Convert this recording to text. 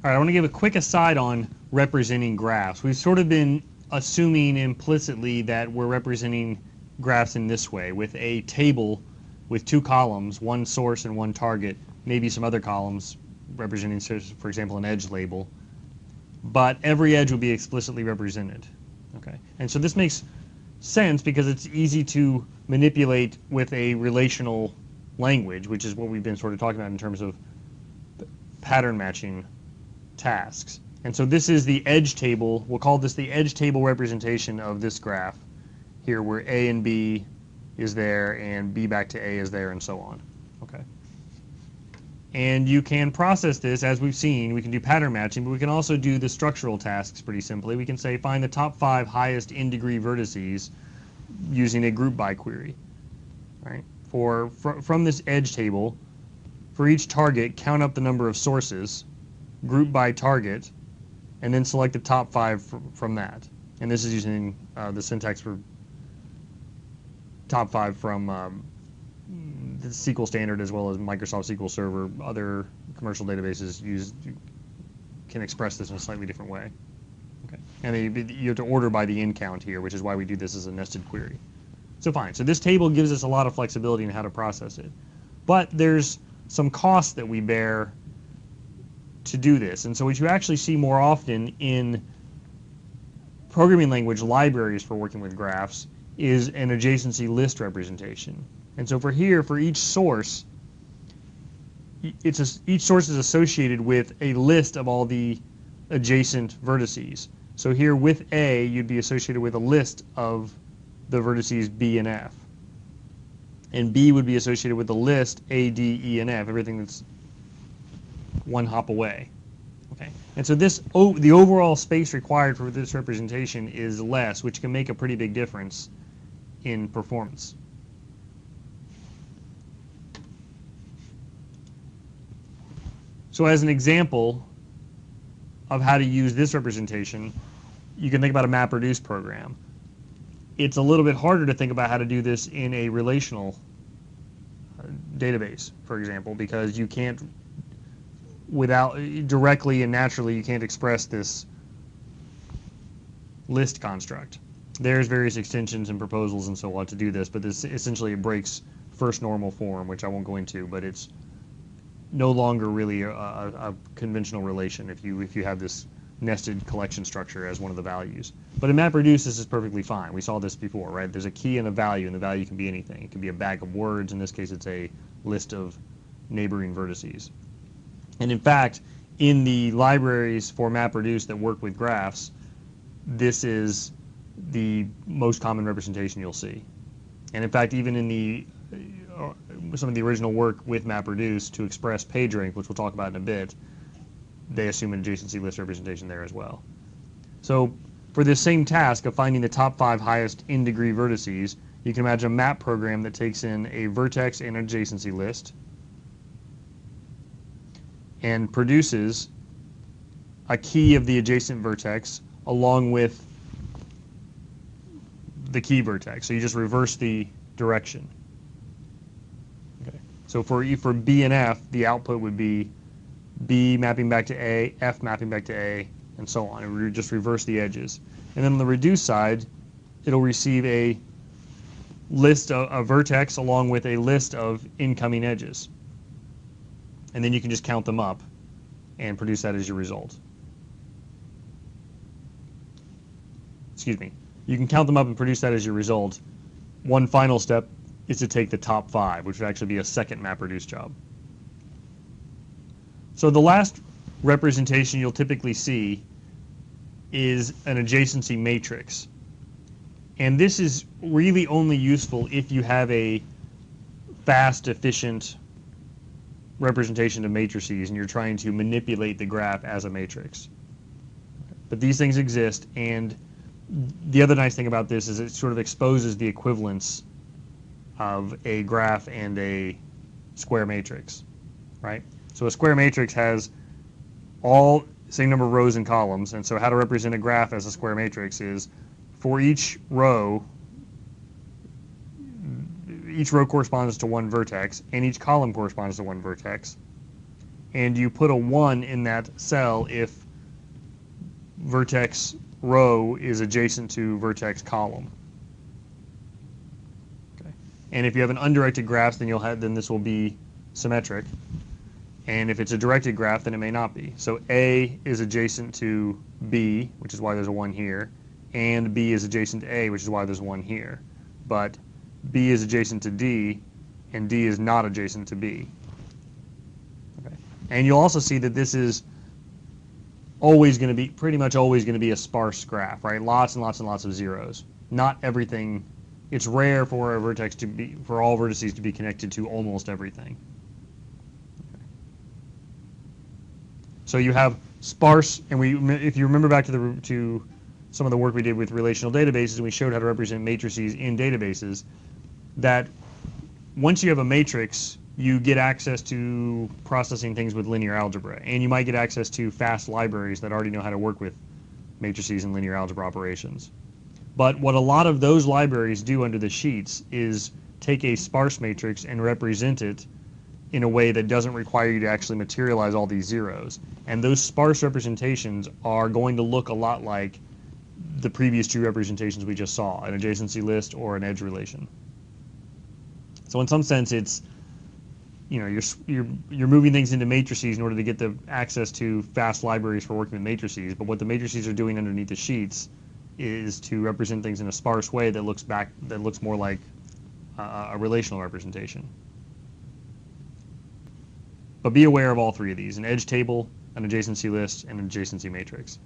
All right, I want to give a quick aside on representing graphs. We've sort of been assuming implicitly that we're representing graphs in this way, with a table with two columns, one source and one target, maybe some other columns representing, for example, an edge label. But every edge will be explicitly represented. Okay, and so this makes sense because it's easy to manipulate with a relational language, which is what we've been sort of talking about in terms of pattern matching tasks. And so this is the edge table. We'll call this the edge table representation of this graph here, where A and B is there and B back to A is there and so on. Okay. And you can process this, as we've seen. We can do pattern matching, but we can also do the structural tasks pretty simply. We can say find the top 5 highest in degree vertices using a group by query. Right? From this edge table, for each target, count up the number of sources, group by target, and then select the top 5 from that. And this is using the syntax for top 5 from the SQL standard, as well as Microsoft SQL Server. Other commercial databases can express this in a slightly different way. Okay. And you have to order by the in count here, which is why we do this as a nested query. So fine. So this table gives us a lot of flexibility in how to process it. But there's some costs that we bear to do this. And so what you actually see more often in programming language libraries for working with graphs is an adjacency list representation. And so for each source, each source is associated with a list of all the adjacent vertices. So here with A, you'd be associated with a list of the vertices B and F. And B would be associated with the list A, D, E, and F, everything that's one hop away. Okay. And so the overall space required for this representation is less, which can make a pretty big difference in performance. So as an example of how to use this representation, you can think about a MapReduce program. It's a little bit harder to think about how to do this in a relational database, for example, because you can't, directly and naturally, you can't express this list construct. There's various extensions and proposals and so on to do this, but this essentially breaks first normal form, which I won't go into, but it's no longer really a conventional relation if you have this nested collection structure as one of the values. But in MapReduce, this is perfectly fine. We saw this before, right? There's a key and a value, and the value can be anything. It can be a bag of words. In this case, it's a list of neighboring vertices. And in fact, in the libraries for MapReduce that work with graphs, this is the most common representation you'll see. And in fact, even in some of the original work with MapReduce to express PageRank, which we'll talk about in a bit, they assume an adjacency list representation there as well. So for this same task of finding the top 5 highest in degree vertices, you can imagine a map program that takes in a vertex and an adjacency list and produces a key of the adjacent vertex along with the key vertex. So you just reverse the direction. Okay. So for B and F, the output would be B mapping back to A, F mapping back to A, and so on. And we just reverse the edges. And then on the reduce side, it'll receive a list of a vertex along with a list of incoming edges. And then you can just count them up and produce that as your result. Excuse me. You can count them up and produce that as your result. One final step is to take the top 5, which would actually be a second MapReduce job. So the last representation you'll typically see is an adjacency matrix. And this is really only useful if you have a fast, efficient representation of matrices and you're trying to manipulate the graph as a matrix. But these things exist, and the other nice thing about this is it sort of exposes the equivalence of a graph and a square matrix, right? So a square matrix has all same number of rows and columns, and so how to represent a graph as a square matrix is for each row corresponds to one vertex, and each column corresponds to one vertex. and you put a 1 in that cell if vertex row is adjacent to vertex column. Okay. And if you have an undirected graph, then this will be symmetric. And if it's a directed graph, then it may not be. So A is adjacent to B, which is why there's a 1 here, and B is adjacent to A, which is why there's 1 here. But B is adjacent to D, and D is not adjacent to B. Okay. And you'll also see that this is always going to be, pretty much always going to be a sparse graph, right? Lots and lots and lots of zeros. Not everything, it's rare for a vertex to be, for all vertices to be connected to almost everything. So you have sparse, and if you remember back to some of the work we did with relational databases, and we showed how to represent matrices in databases, that once you have a matrix, you get access to processing things with linear algebra, and you might get access to fast libraries that already know how to work with matrices and linear algebra operations. But what a lot of those libraries do under the sheets is take a sparse matrix and represent it in a way that doesn't require you to actually materialize all these zeros. And those sparse representations are going to look a lot like the previous two representations we just saw, an adjacency list or an edge relation. So in some sense, it's, you know, you're moving things into matrices in order to get the access to fast libraries for working with matrices. But what the matrices are doing underneath the sheets is to represent things in a sparse way that looks more like a relational representation. But be aware of all three of these: an edge table, an adjacency list, and an adjacency matrix.